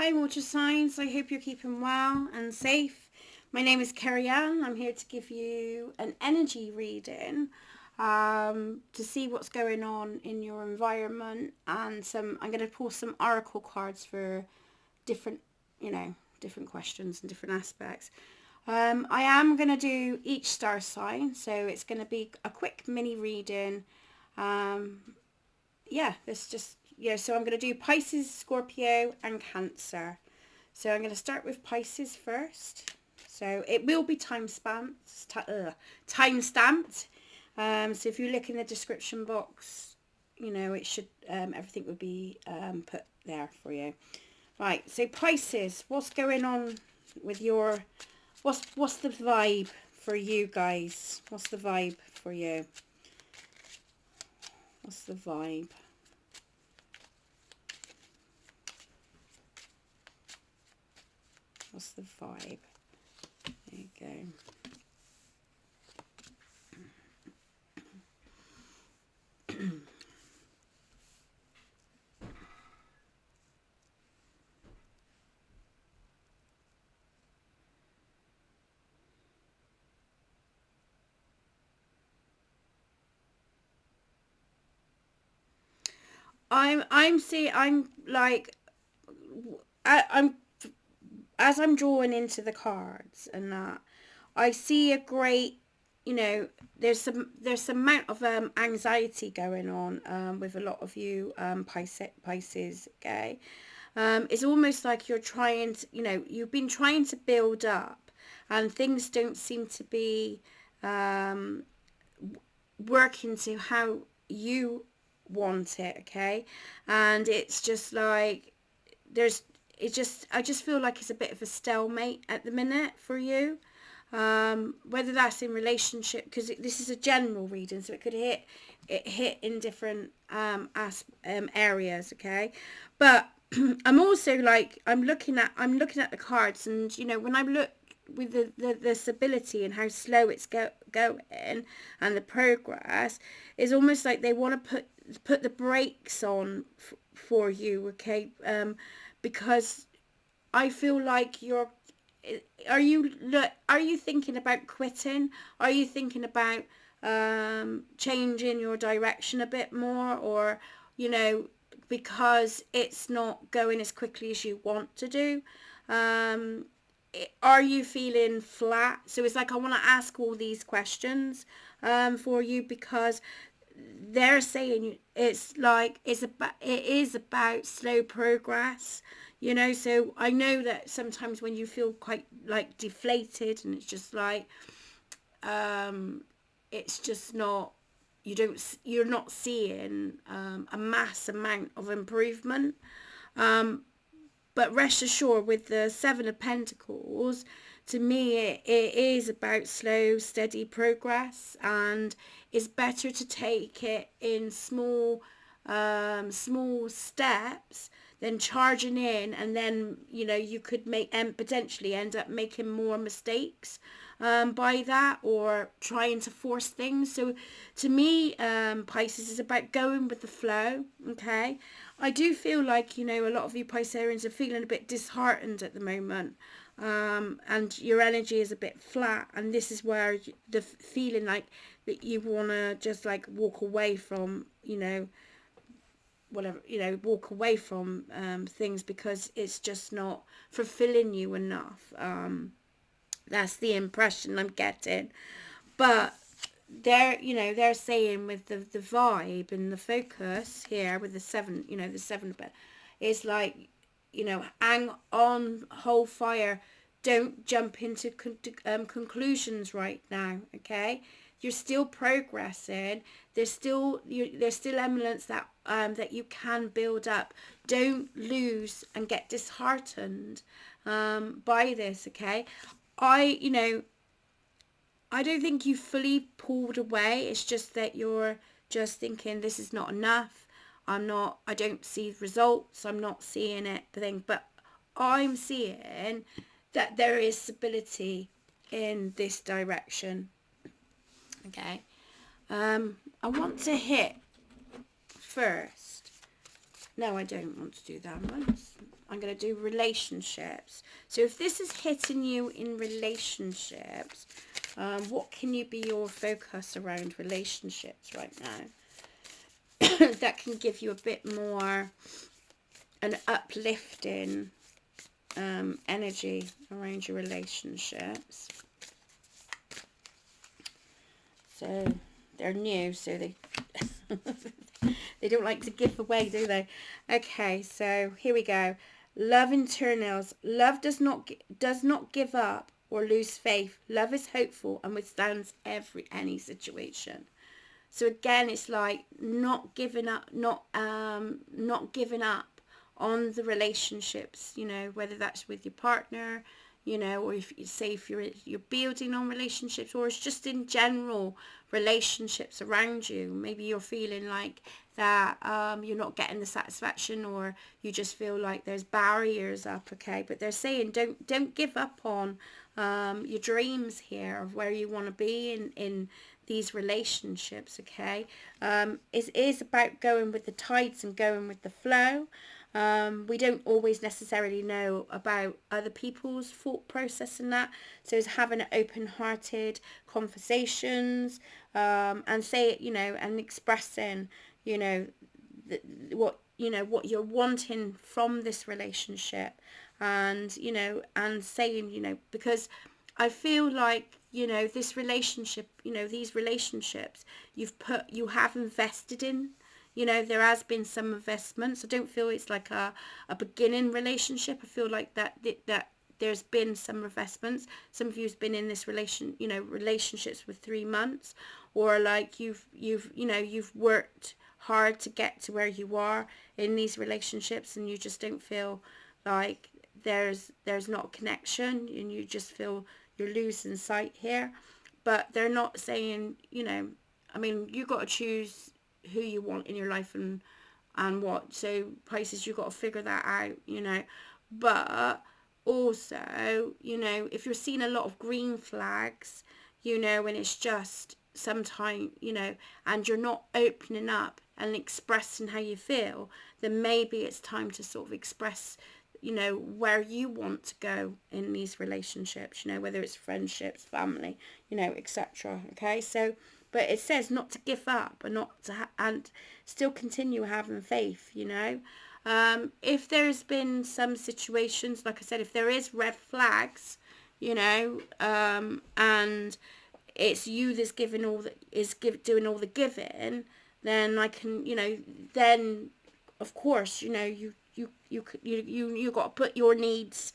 Hi water signs, I hope you're keeping well and safe. My name is Carrie Ann. I'm here to give you an energy reading to see what's going on in your environment, and I'm going to pull some oracle cards for different, different questions and different aspects. I am going to do each star sign, so it's going to be a quick mini reading. So I'm going to do Pisces, Scorpio and Cancer. So I'm going to start with Pisces first. So it will be time stamped. So if you look in the description box, it should, everything would be put there for you. Right, so Pisces, what's going on with your, what's the vibe for you guys? What's the vibe for you? What's the vibe? What's the vibe? There you go. I'm like, I'm as I'm drawing into the cards and that, I see a great, there's some amount of anxiety going on with a lot of you Pisces, okay? It's almost like you're trying to, you've been trying to build up and things don't seem to be working to how you want it, okay? And it's just like I just feel like it's a bit of a stalemate at the minute for you, whether that's in relationship, because this is a general reading, so it could hit in different areas, okay? But I'm also like, I'm looking at the cards, and when I look with the stability and how slow it's going and the progress, is almost like they want to put the brakes on for you, okay? Because I feel like are you thinking about quitting? Are you thinking about changing your direction a bit more, or because it's not going as quickly as you want to do? Are you feeling flat? So it's like I want to ask all these questions for you, because they're saying it's like it is about slow progress, so I know that sometimes when you feel quite like deflated, and it's just like it's just not, you're not seeing a mass amount of improvement, but rest assured, with the Seven of Pentacles, to me it is about slow, steady progress, and it's better to take it in small steps than charging in, and then you could potentially end up making more mistakes by that, or trying to force things. So to me, Pisces is about going with the flow, okay? I do feel like, a lot of you Pisceans are feeling a bit disheartened at the moment, and your energy is a bit flat, and this is where the feeling like that you want to just like walk away from, walk away from things, because it's just not fulfilling you enough. That's the impression I'm getting. But they're saying with the vibe and the focus here with the seven, the seven, but it's like, hang on, hold fire, don't jump into conclusions right now, okay? You're still progressing. There's still elements that that you can build up. Don't lose and get disheartened by this, okay? I don't think you fully pulled away. It's just that you're just thinking, this is not enough. I don't see results. I'm not seeing it. But I'm seeing that there is stability in this direction. Okay. I want to hit first. No, I don't want to do that one. I'm I'm going to do relationships. So if this is hitting you in relationships, what can you be your focus around relationships right now? That can give you a bit more an uplifting energy around your relationships. So they're new, so they they don't like to give away, do they? Okay, so here we go. Love internals. Love does not give up or lose faith. Love is hopeful and withstands any situation. So again, it's like not giving up, not giving up on the relationships, you know, whether that's with your partner, you know, or if you say if you're building on relationships, or it's just in general relationships around you. Maybe you're feeling like that you're not getting the satisfaction, or you just feel like there's barriers up. Okay, but they're saying don't give up on your dreams here of where you want to be in these relationships. Okay, it is about going with the tides and going with the flow. We don't always necessarily know about other people's thought process and that, so it's having open-hearted conversations, and say it, you know, and expressing, you know, what you're wanting from this relationship, and you know, and saying, you know, because I feel like, you know, this relationship, you know, these relationships you have invested in. You know, there has been some investments. I don't feel it's like a beginning relationship. I feel like that there's been some investments. Some of you's been in this relationships with 3 months, or like you've worked hard to get to where you are in these relationships, and you just don't feel like there's not a connection, and you just feel you're losing sight here. But they're not saying, you know, I mean, you got to choose who you want in your life and what. So Pisces, you got to figure that out, you know. But also, you know, if you're seeing a lot of green flags, you know, and it's just sometime, you know, and you're not opening up and expressing how you feel, then maybe it's time to sort of express, you know, where you want to go in these relationships, you know, whether it's friendships, family, you know, etc. Okay, so but it says not to give up and not to and still continue having faith, you know. If there's been some situations, like I said, if there is red flags, you know, and it's you that's giving all the doing all the giving, then I can, you know, then of course, you know, you got to put your needs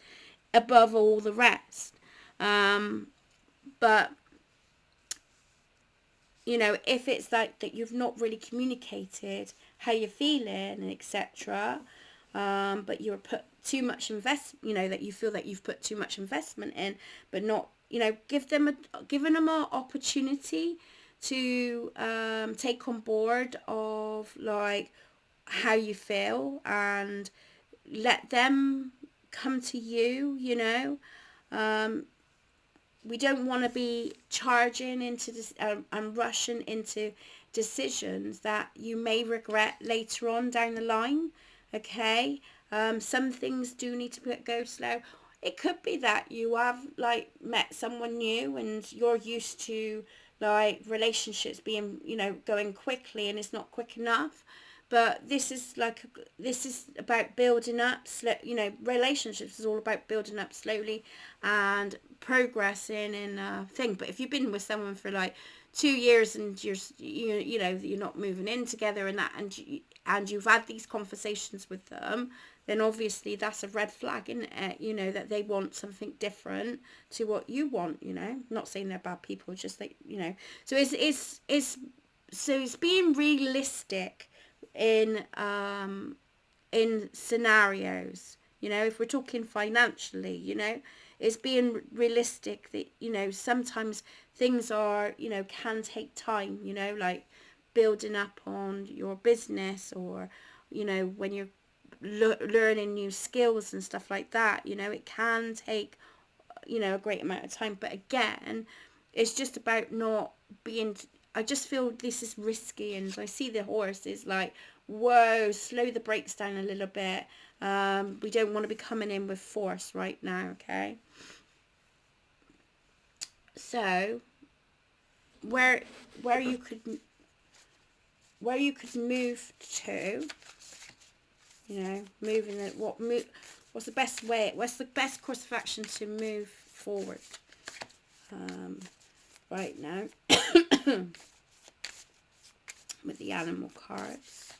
above all the rest. But you know, if it's like that you've not really communicated how you're feeling and etc., but you're put too much you know, that you feel that you've put too much investment in, but not, you know, giving them an opportunity to take on board of like how you feel, and let them come to you, you know. We don't want to be charging into this and rushing into decisions that you may regret later on down the line. Okay, some things do need to go slow. It could be that you have like met someone new and you're used to like relationships being, you know, going quickly, and it's not quick enough. But this is about building up, you know, relationships is all about building up slowly and progressing in a thing. But if you've been with someone for like 2 years and you know, you're not moving in together and that, and you've had these conversations with them, then obviously that's a red flag, isn't it? You know, that they want something different to what you want, you know. I'm not saying they're bad people, just like, you know. So it's being realistic in scenarios, you know. If we're talking financially, you know, it's being realistic that, you know, sometimes things are, you know, can take time, you know, like building up on your business, or, you know, when you're learning new skills and stuff like that, you know, it can take, you know, a great amount of time. But again, it's just about not being, I just feel this is risky, and I see the horse is like, whoa, slow the brakes down a little bit. We don't want to be coming in with force right now, okay? So where you could move to, moving it, what's the best way, what's the best course of action to move forward right now with the animal cards.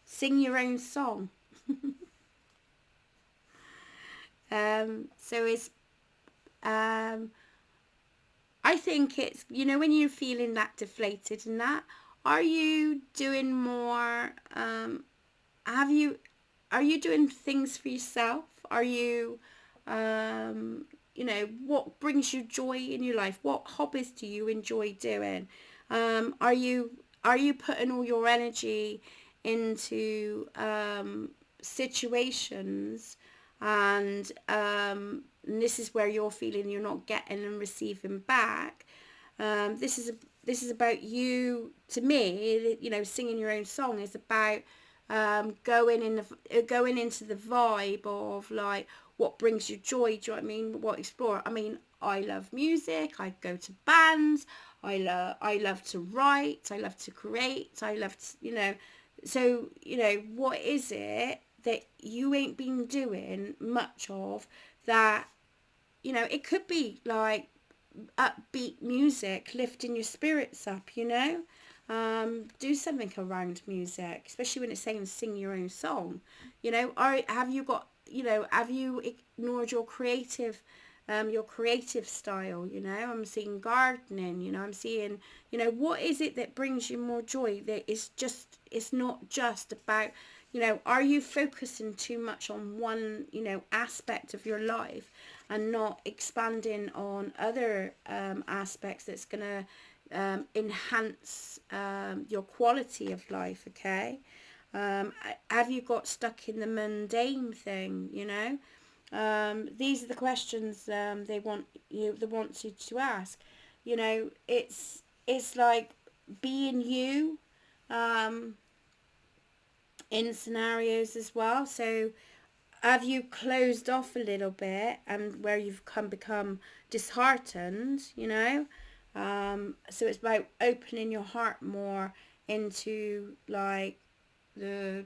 Sing your own song. So it's I think it's, when you're feeling that deflated and that, are you doing more, are you doing things for yourself? Are you, what brings you joy in your life? What hobbies do you enjoy doing? Are you putting all your energy into situations, and this is where you're feeling you're not getting and receiving back? This is about you. To me, singing your own song is about going into the vibe of like what brings you joy. Do you know what I mean? What explore? I mean, I love music. I go to bands. I love to write. I love to create. I love to, So, what is it that you ain't been doing much of that? It could be like upbeat music, lifting your spirits up, do something around music, especially when it's saying sing your own song. Have you got, have you ignored your creative style? I'm seeing gardening, I'm seeing, what is it that brings you more joy? That is just, it's not just about, are you focusing too much on one, aspect of your life and not expanding on other aspects that's going to enhance your quality of life, okay? Have you got stuck in the mundane thing, these are the questions they want you to ask. It's like being you in scenarios as well. So have you closed off a little bit, and where you've become disheartened, so it's about opening your heart more into like your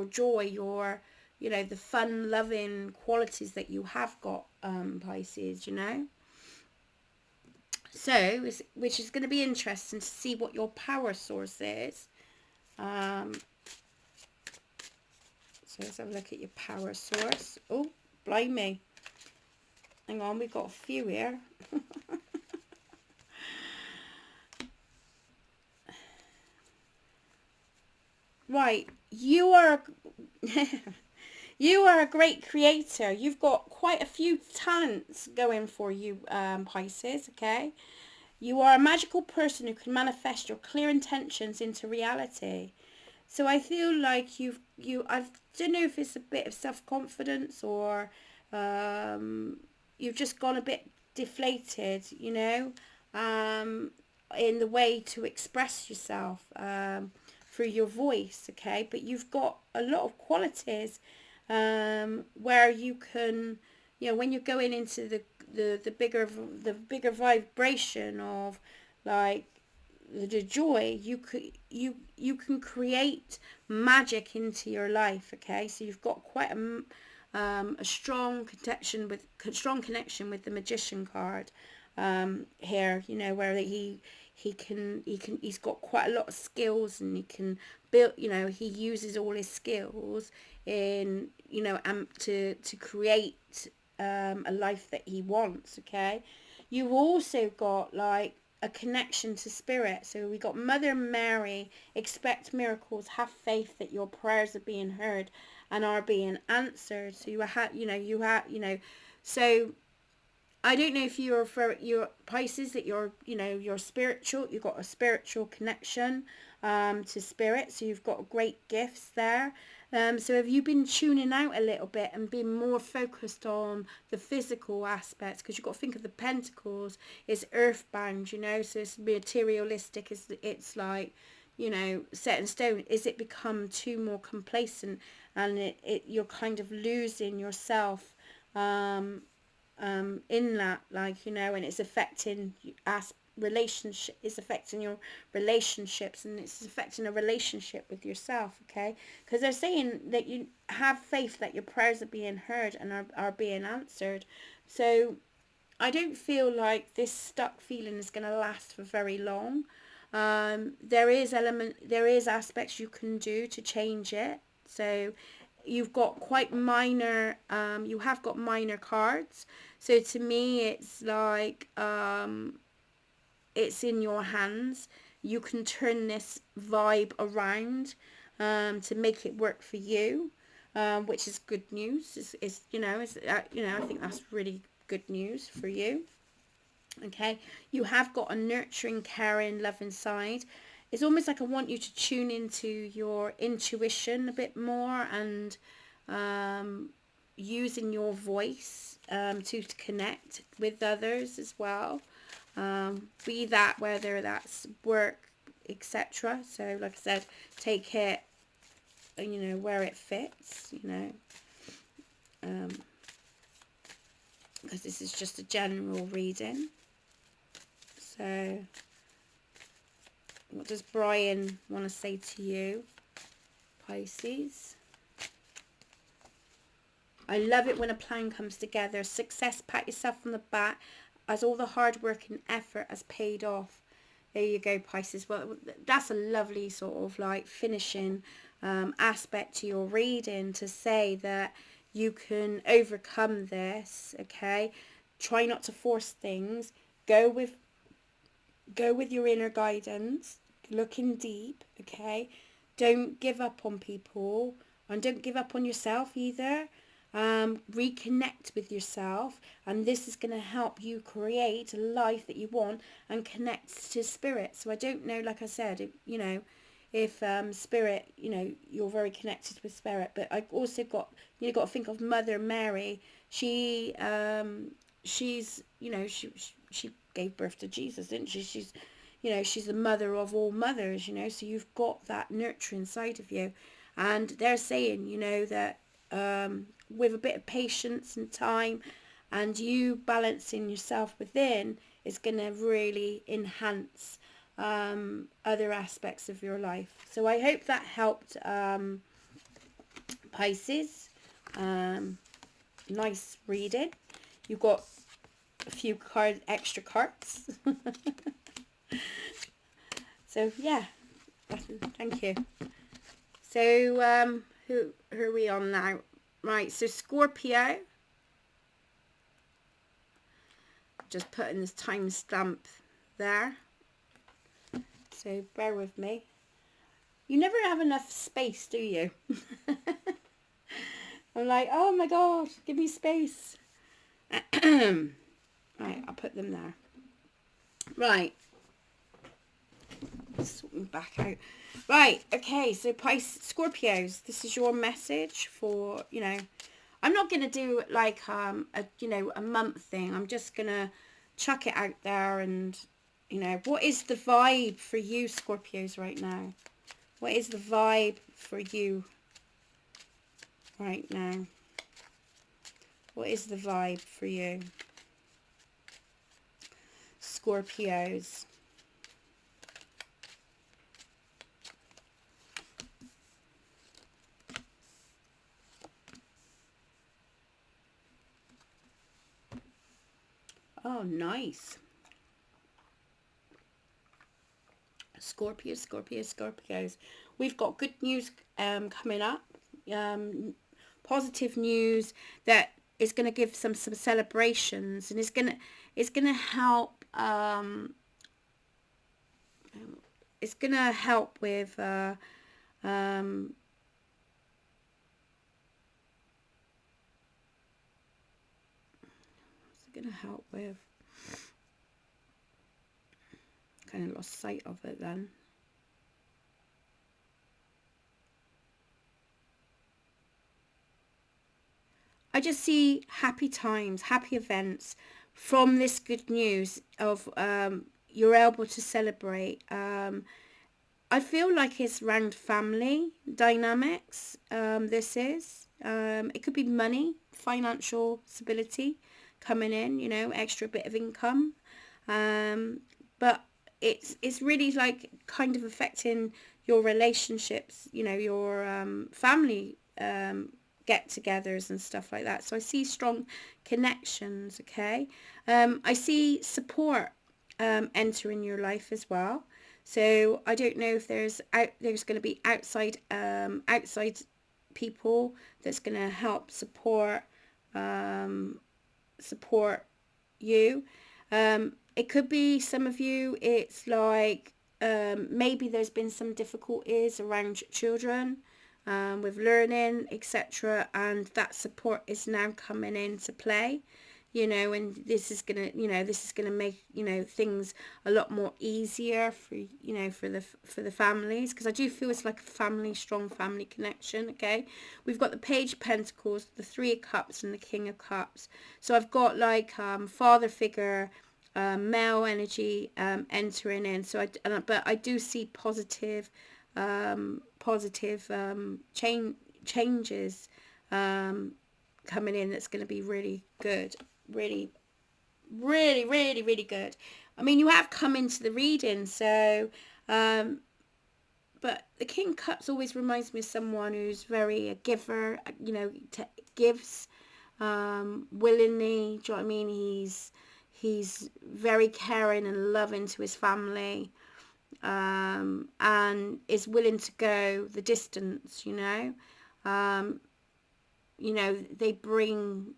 joy, your the fun loving qualities that you have got, Pisces, so which is going to be interesting to see what your power source is. So let's have a look at your power source. Oh, blimey. Hang on, we've got a few here. Right, you are you are a great creator. You've got quite a few talents going for you, Pisces, okay? You are a magical person who can manifest your clear intentions into reality. So I feel like I don't know if it's a bit of self-confidence, or you've just gone a bit deflated, in the way to express yourself through your voice, okay? But you've got a lot of qualities where you can, when you're going into the bigger vibration of like the joy, you can create magic into your life, okay? So you've got quite a strong connection with the magician card here, where he's got quite a lot of skills, and he can build, he uses all his skills in, to create a life that he wants, okay? You've also got like a connection to spirit. So we got Mother Mary, expect miracles, have faith that your prayers are being heard and are being answered. So so I don't know if you're for your Pisces, that you're spiritual. You've got a spiritual connection to spirit, so you've got great gifts there. So have you been tuning out a little bit and been more focused on the physical aspects? Because you've got to think of the Pentacles, it's earthbound, so it's materialistic. It's like, you know, set in stone? Is it become too more complacent, and you're kind of losing yourself in that, like, you know, and it's affecting us relationship, it's affecting your relationships, and it's affecting a relationship with yourself, okay? Because they're saying that you have faith that your prayers are being heard and are being answered. So I don't feel like this stuck feeling is going to last for very long. There is aspects you can do to change it. So you've got quite minor, you have got minor cards. So to me, it's like, it's in your hands. You can turn this vibe around, to make it work for you, which is good news. Is you know, I think that's really good news for you. Okay, you have got a nurturing, caring, loving side. It's almost like I want you to tune into your intuition a bit more, and using your voice, to connect with others as well. Be that whether that's work, etc. So like I said, take it, you know, where it fits, you know, because this is just a general reading. So what does Brian want to say to you, Pisces? I love it when a plan comes together. Success, pat yourself on the back, as all the hard work and effort has paid off. There you go, Pisces. Well, that's a lovely sort of like finishing aspect to your reading, to say that you can overcome this, okay? Try not to force things. Go with your inner guidance. Looking deep, okay? Don't give up on people, and don't give up on yourself either. Reconnect with yourself, and this is going to help you create a life that you want and connect to spirit. So I don't know, like I said, if spirit, you know, you're very connected with spirit, but I also got, you got to think of Mother Mary. She's, you know, she gave birth to Jesus, didn't she? She's, you know, she's the mother of all mothers, you know, so you've got that nurturing side of you. And they're saying, you know, that with a bit of patience and time, and you balancing yourself within, is going to really enhance other aspects of your life. So I hope that helped, Pisces. Nice reading. You've got a few extra cards. So yeah, thank you. So who are we on now? Right, so Scorpio. Just putting this timestamp there. So bear with me. You never have enough space, do you? I'm like, oh my god, give me space. Right, I'll put them there. Right. Sort them back out. Right, okay, so Scorpios, this is your message for, you know, I'm not going to do like a month thing. I'm just going to chuck it out there, and, you know, what is the vibe for you, Scorpios, right now? What is the vibe for you right now? What is the vibe for you, Scorpios? Oh, nice. Scorpios. We've got good news coming up. Positive news that is going to give some celebrations, and it's going to help. It's going to help with what's it going to help with? Kind of lost sight of it then. I just see happy times, happy events from this good news of you're able to celebrate. I feel like it's around family dynamics. This is. It could be money, financial stability coming in, you know, extra bit of income. But it's really like kind of affecting your relationships, you know, your family get-togethers and stuff like that. So I see strong connections, okay? I see support entering your life as well. So I don't know if there's going to be outside people that's going to help support you. It could be some of you, it's like maybe there's been some difficulties around children with learning, etc. And that support is now coming into play, you know, and this is gonna, you know, this is gonna make, you know, things a lot more easier for, you know, for the families, because I do feel it's like a family, strong family connection. Okay, we've got the Page of Pentacles, the Three of Cups, and the King of Cups. So I've got like father figure, male energy entering in. So but I do see positive changes coming in. That's going to be really good, really, really, really, really good. I mean, you have come into the reading, so but the King of Cups always reminds me of someone who's very a giver, you know, gives willingly. Do you know what I mean? He's very caring and loving to his family, and is willing to go the distance, you know. You know, they bring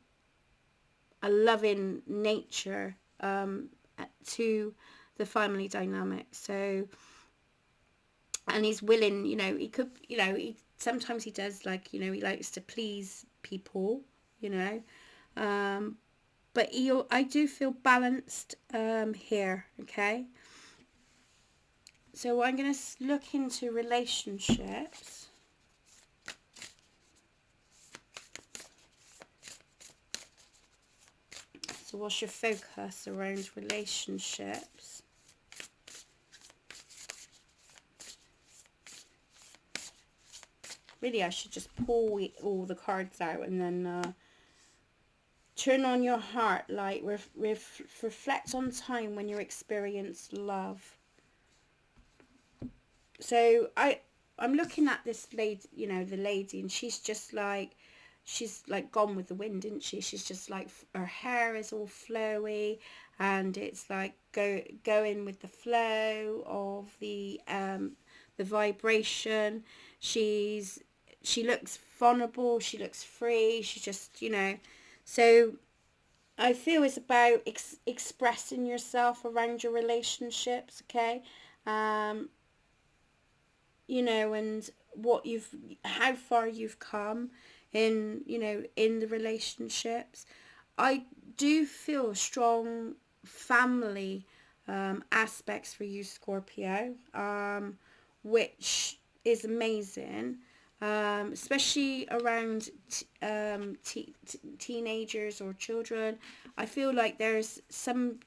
a loving nature to the family dynamic. So, and he's willing, you know, he could, you know, sometimes he does, like, you know, he likes to please people, you know. But I do feel balanced here, okay? So I'm going to look into relationships. So what's your focus around relationships? Really, I should just pull all the cards out and then turn on your heart light. Reflect on time when you experienced love. So I'm looking at this lady, you know, the lady, and she's like gone with the wind, isn't she? She's just like, her hair is all flowy, and it's like going with the flow of the vibration. She looks vulnerable, she looks free, she just, you know. So I feel it's about expressing yourself around your relationships, okay? You know, and how far you've come in, you know, in the relationships. I do feel strong family aspects for you, Scorpio, which is amazing, especially around teenagers or children. I feel like there's some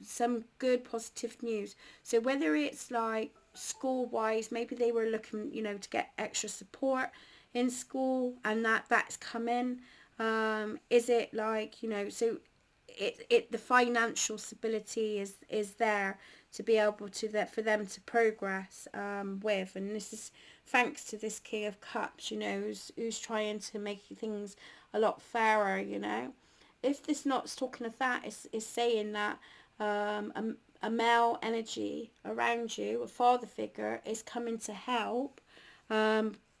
good positive news. So whether it's like school wise, maybe they were looking, you know, to get extra support in school, and that's coming. Is it like, you know, so the financial stability is there to be able to, that for them to progress with, and this is thanks to this King of Cups, you know, who's trying to make things a lot fairer, you know. If this not's talking of that, is saying that a male energy around you, a father figure, is coming to help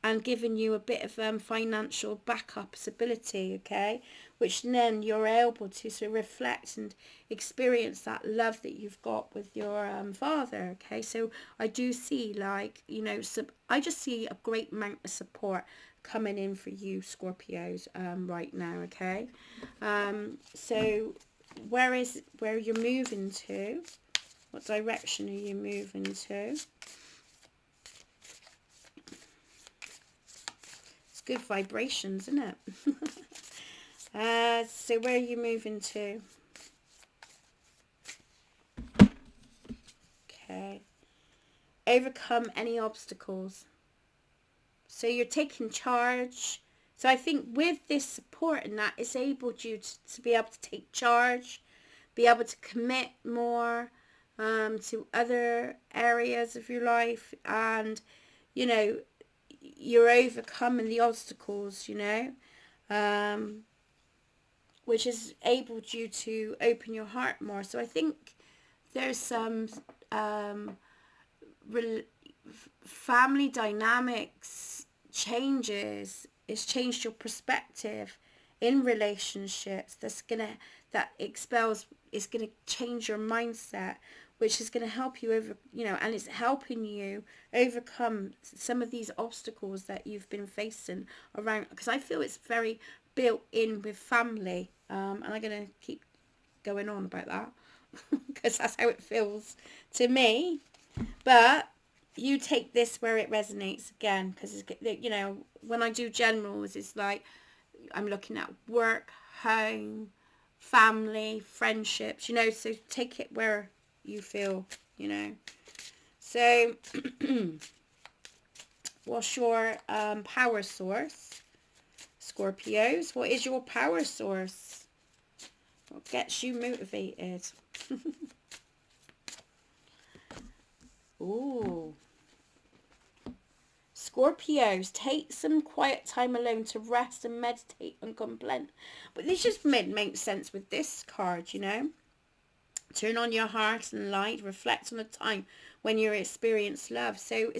and giving you a bit of financial backup stability, okay, which then you're able to sort of reflect and experience that love that you've got with your father, okay. So I do see, like, you know, I just see a great amount of support coming in for you, Scorpios, right now, okay. So where you're moving to, what direction are you moving to? It's good vibrations, isn't it? So where are you moving to? Okay. overcome any obstacles. So you're taking charge. So I think with this support and that, it's enabled you to be able to take charge, be able to commit more to other areas of your life, and you know, you're overcoming the obstacles, you know, which has enabled you to open your heart more. So I think there's some family dynamics changes. It's changed your perspective in relationships. That expels, is gonna change your mindset, which is gonna help you over, you know, and it's helping you overcome some of these obstacles that you've been facing around. Because I feel it's very built in with family, and I'm gonna keep going on about that because that's how it feels to me. But you take this where it resonates again, because, you know, when I do generals, it's like I'm looking at work, home, family, friendships, you know, so take it where you feel, you know. So what's your power source, Scorpios? What is your power source? What gets you motivated? Ooh. Scorpios, take some quiet time alone to rest and meditate and contemplate. But this just makes sense with this card, you know. Turn on your heart and light. Reflect on a time when you experienced love. So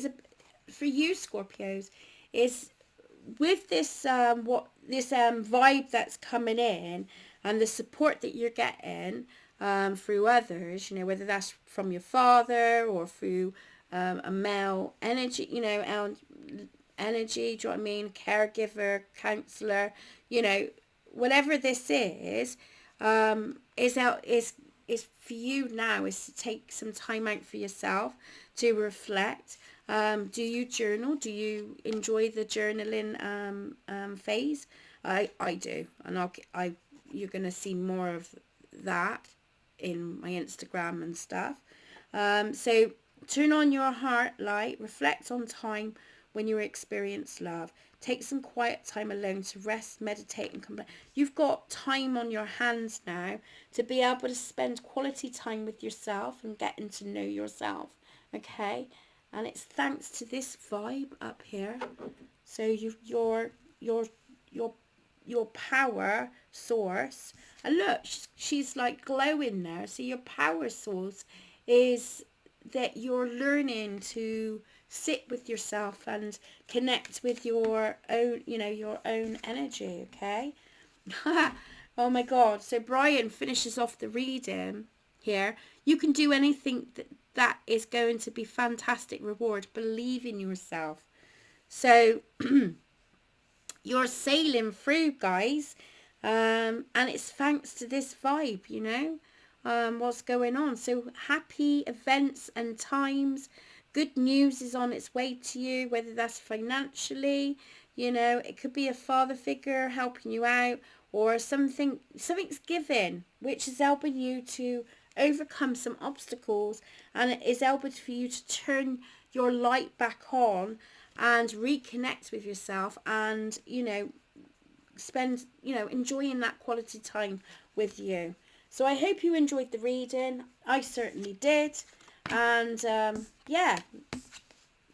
for you, Scorpios, is with this vibe that's coming in and the support that you're getting through others, you know, whether that's from your father or through a male energy, you know, energy, do you know what I mean? Caregiver, counselor, you know, whatever this is for you now, is to take some time out for yourself to reflect. Do you journal? Do you enjoy the journaling phase? I do, and you're gonna see more of that in my Instagram and stuff. So turn on your heart light, reflect on time when you experience love. Take some quiet time alone to rest, meditate and come back. You've got time on your hands now to be able to spend quality time with yourself and getting to know yourself, okay? And it's thanks to this vibe up here. So your power source, and look, she's like glowing there. So your power source is that you're learning to sit with yourself and connect with your own, you know, your own energy, okay? Oh my God. So Brian finishes off the reading here. You can do anything that is going to be fantastic reward. Believe in yourself. So you're sailing through, guys, and it's thanks to this vibe, you know, what's going on. So happy events and times. Good news is on its way to you, whether that's financially, you know, it could be a father figure helping you out, or something's given, which is helping you to overcome some obstacles, and it is able for you to turn your light back on and reconnect with yourself, and, you know, spend, you know, enjoying that quality time with you. So I hope you enjoyed the reading. I certainly did. And yeah,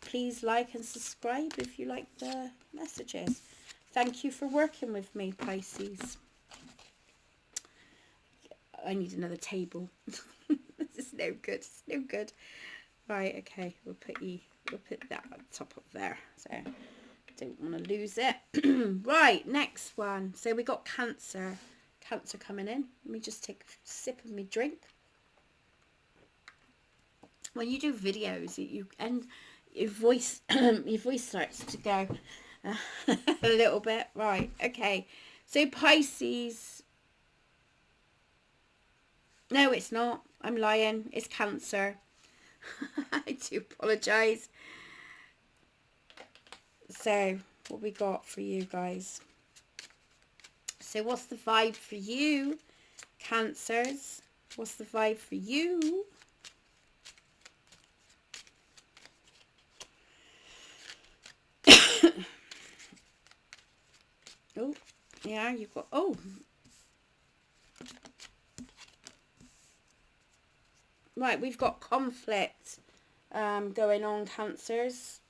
please like and subscribe if you like the messages. Thank you for working with me, Pisces. I need another table. This is no good. It's no good. Right, okay, we'll put that on top up there. So don't want to lose it. Right, next one. So we got Cancer. Cancer coming in. Let me just take a sip of my drink. When you do videos, your voice your voice starts to go a little bit. Right, okay. So Pisces. No, it's not. I'm lying. It's Cancer. I do apologise. So what we got for you guys? So what's the vibe for you, Cancers? What's the vibe for you? Oh, yeah, you've got, oh, right, we've got conflict going on, Cancers.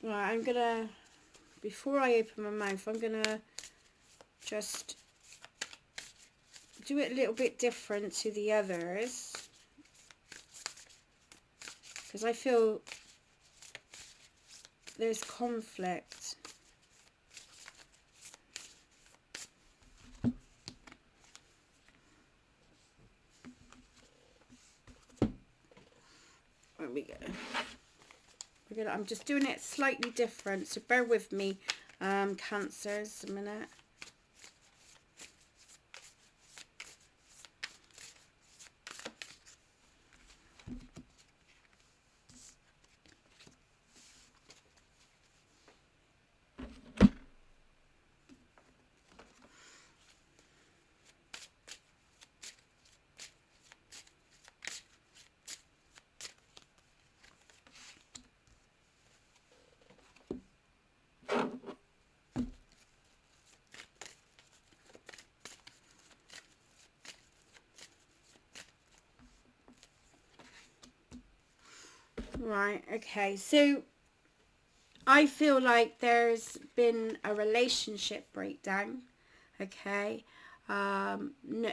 Right, I'm gonna, before I open my mouth, I'm gonna just do it a little bit different to the others, because I feel there's conflict. There we go. I'm just doing it slightly different, so bear with me, Cancers, a minute. Right, okay, so I feel like there's been a relationship breakdown, okay? No,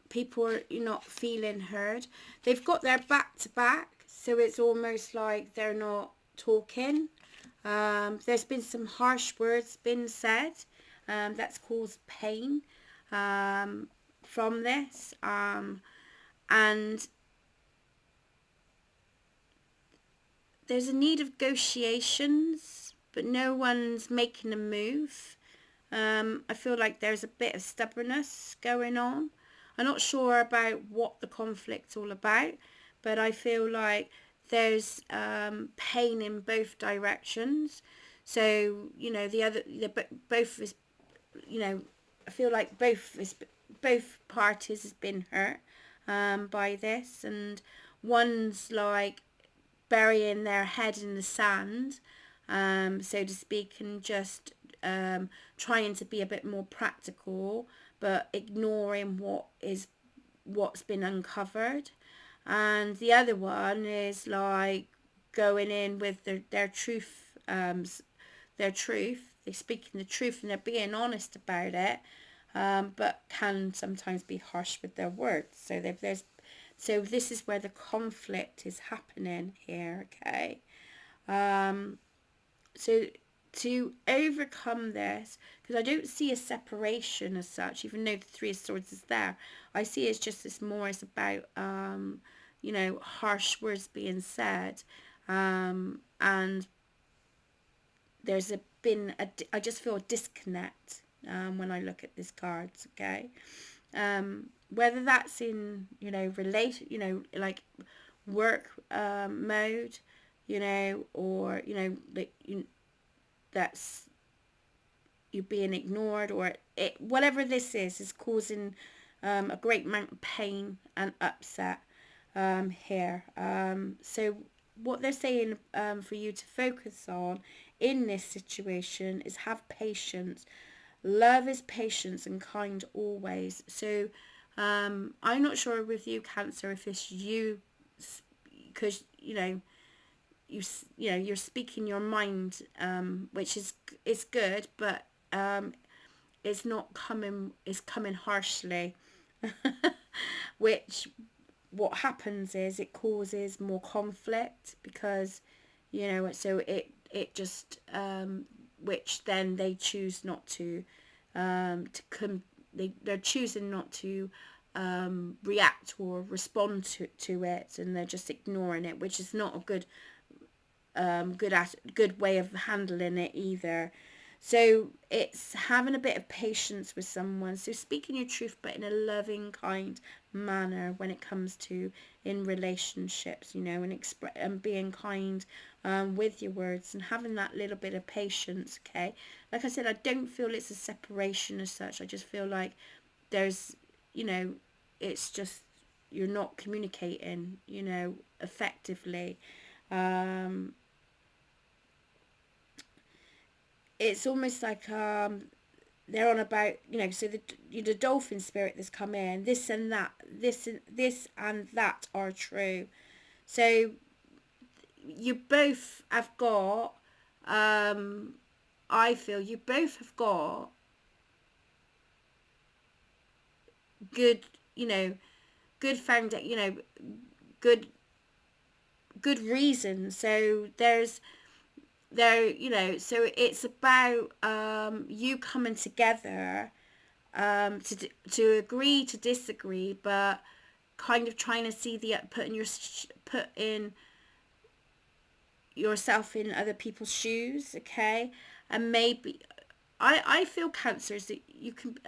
people are not feeling heard. They've got their back to back, so it's almost like they're not talking. There's been some harsh words been said that's caused pain from this. And there's a need of negotiations, but no one's making a move. I feel like there's a bit of stubbornness going on. I'm not sure about what the conflict's all about, but I feel like there's pain in both directions. So both is, I feel like both parties has been hurt by this, and one's like burying their head in the sand, so to speak, and just trying to be a bit more practical, but ignoring what's been uncovered. And the other one is like going in with their truth, their truth. They're speaking the truth and they're being honest about it, but can sometimes be harsh with their words. So this is where the conflict is happening here, okay? So to overcome this, because I don't see a separation as such, even though the Three of Swords is there, I see it's just this more as about, harsh words being said, and there's I just feel a disconnect when I look at these cards, okay? Whether that's in, like work mode, or, that's you being ignored, or whatever this is causing a great amount of pain and upset here. So what they're saying for you to focus on in this situation is have patience. Love is patience and kind always. So I'm not sure with you, Cancer, if it's you, because you're speaking your mind, which is good, but it's not coming. It's coming harshly, which what happens is it causes more conflict, because so it just which then they choose not they're choosing not to react or respond to it, and they're just ignoring it, which is not a good way of handling it either. So it's having a bit of patience with someone. So speaking your truth, but in a loving, kind manner when it comes to in relationships, you know, and being kind with your words and having that little bit of patience, okay? Like I said, I don't feel it's a separation as such. I just feel like there's, you know, it's just you're not communicating, you know, effectively. Um, it's almost like they're on about, you know, so the dolphin spirit that's come in, this and that, this and that are true. So you both have got, I feel you both have got good, you know, good foundation, you know, good good reason. So you know, so it's about you coming together to agree to disagree, but kind of trying to see the putting yourself in other people's shoes, okay? And maybe I feel, cancers, that you can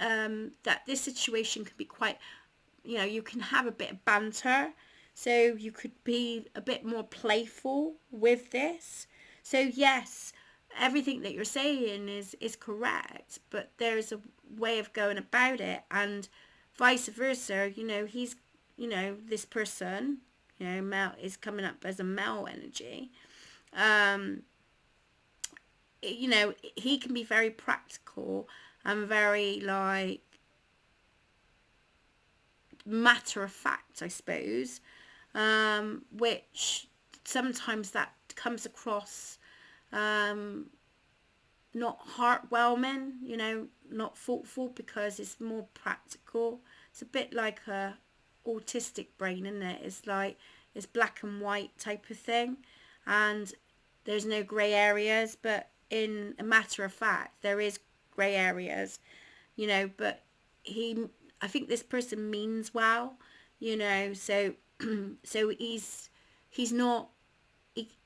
that this situation can be quite, you know, you can have a bit of banter, so you could be a bit more playful with this. So yes, everything that you're saying is correct, but there's a way of going about it, and vice versa. You know, he's, you know, this person, you know, male is coming up as a male energy. um you know, he can be very practical and very like matter of fact, I suppose, which sometimes that comes across um, not heartwarming, you know, not thoughtful, because it's more practical. It's a bit like a autistic brain, isn't it? It's like it's black and white type of thing, and there's no grey areas. But in a matter of fact, there is grey areas, you know. But he, I think this person means well, you know. So, so he's not.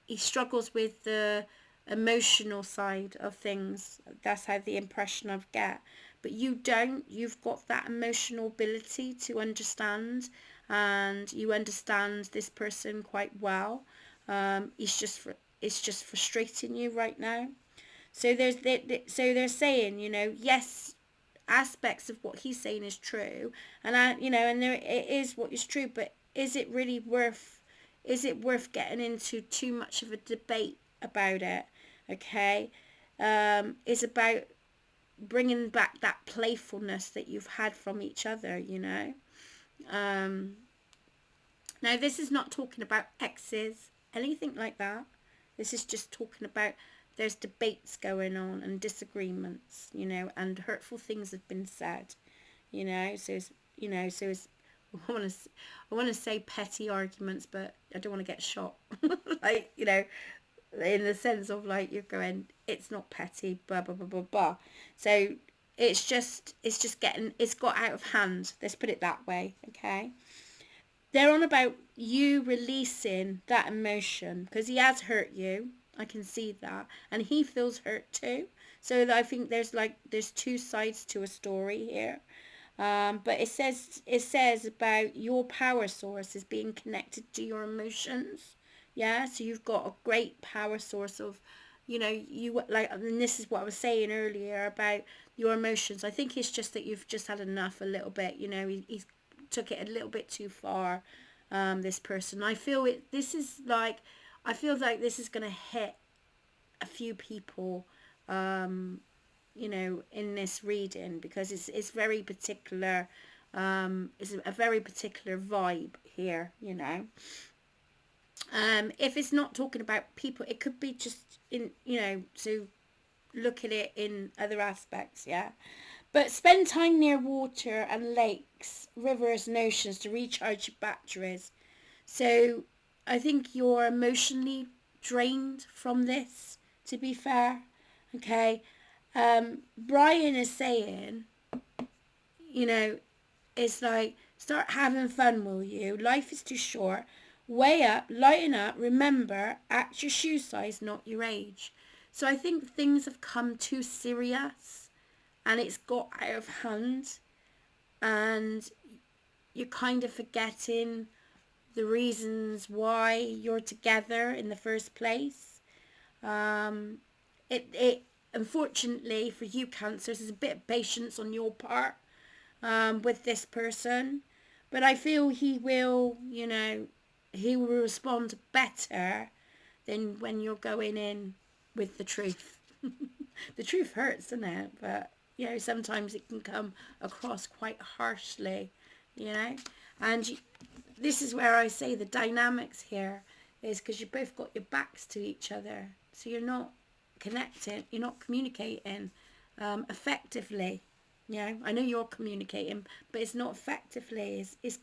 He struggles with the emotional side of things. That's how the impression I get. But you don't. You've got that emotional ability to understand, and you understand this person quite well. It's just frustrating you right now. So so they're saying, you know, yes, aspects of what he's saying is true, and you know, and there it is what is true, but is it really worth? Is it worth getting into too much of a debate about it? Okay, it's about bringing back that playfulness that you've had from each other. You know, um, now this is not talking about exes, anything like that. This is just talking about there's debates going on and disagreements, you know, and hurtful things have been said, you know. So it's, you know, so it's, I want to say petty arguments, but I don't want to get shot. Like, you know, in the sense of like you're going, it's not petty, blah blah blah blah blah. So it's just getting, it's got out of hand. Let's put it that way, okay? They're on about you releasing that emotion because he has hurt you. I can see that, and he feels hurt too. So I think there's two sides to a story here. But it says about your power source is being connected to your emotions. Yeah, so you've got a great power source of, you know, you like, and this is what I was saying earlier about your emotions. I think it's just that you've just had enough a little bit. You know, he's took it a little bit too far. This person, I feel it. This is like, I feel like this is gonna hit a few people. You know, in this reading, because it's very particular. It's a very particular vibe here, you know. If it's not talking about people, it could be just in, you know, so look at it in other aspects, yeah. But spend time near water and lakes, rivers and oceans to recharge your batteries. So I think you're emotionally drained from this, to be fair, okay. Brian is saying, you know, it's like, start having fun, will you? Life is too short. Weigh up, lighten up, remember, act your shoe size, not your age. So I think things have come too serious and it's got out of hand, and you're kind of forgetting the reasons why you're together in the first place. Um, it unfortunately for you Cancers, there's a bit of patience on your part with this person, but I feel he will, he will respond better than when you're going in with the truth. The truth hurts, doesn't it? But sometimes it can come across quite harshly, and this is where I say the dynamics here is because you both got your backs to each other, so you're not connecting, you're not communicating effectively. I know you're communicating, but it's not effectively. It's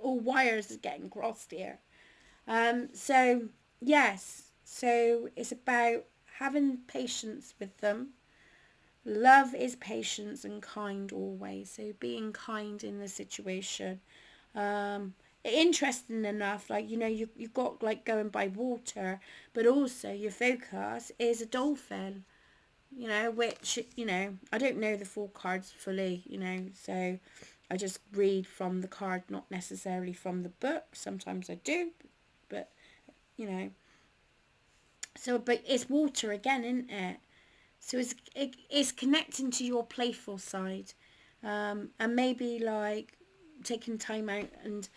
all wires is getting crossed here. So yes, so it's about having patience with them. Love is patience and kind always. So being kind in the situation. Interesting enough, like you've got like going by water, but also your focus is a dolphin. Which I don't know the full cards fully. So I just read from the card, not necessarily from the book. Sometimes I do, but you know. So, but it's water again, isn't it? So it's connecting to your playful side, and maybe like taking time out and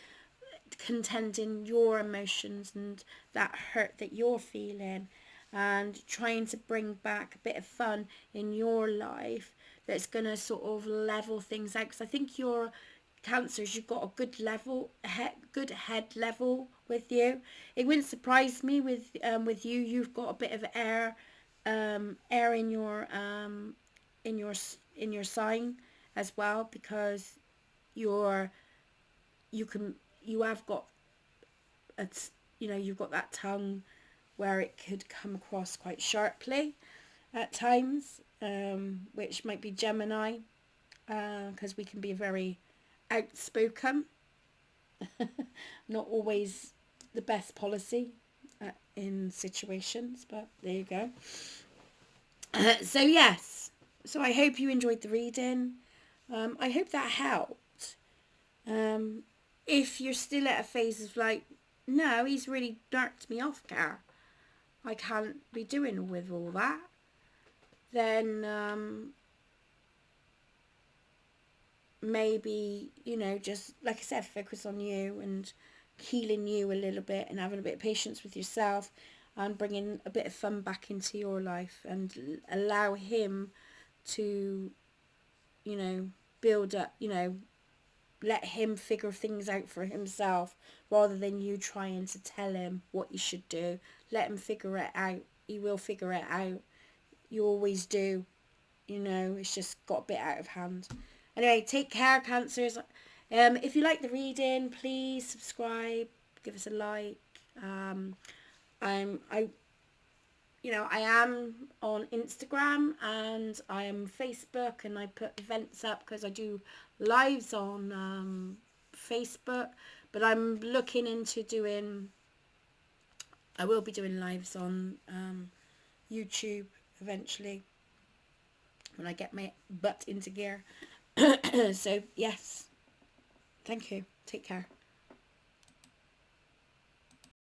contending your emotions and that hurt that you're feeling, and trying to bring back a bit of fun in your life that's going to sort of level things out. Because I think your Cancers, you've got a good head level with you. It wouldn't surprise me with you. You've got a bit of air in your in your sign as well, because you're you can you have got a, you've got that tongue where it could come across quite sharply at times, which might be Gemini, because we can be very outspoken. Not always the best policy in situations, but there you go. So yes, so I hope you enjoyed the reading. I hope that helped. Um, if you're still at a phase of like, no, he's really darked me off, Car, I can't be doing with all that, then maybe, just like I said, focus on you and healing you a little bit and having a bit of patience with yourself and bringing a bit of fun back into your life, and allow him to, build up, let him figure things out for himself rather than you trying to tell him what you should do. Let him figure it out. He will figure it out. You always do. It's just got a bit out of hand. Anyway, take care, Cancers. If you like the reading, please subscribe, give us a like. I I am on Instagram and I am Facebook, and I put events up because I do lives on Facebook, but I'm looking into I will be doing lives on YouTube eventually when I get my butt into gear. So yes, thank you. Take care.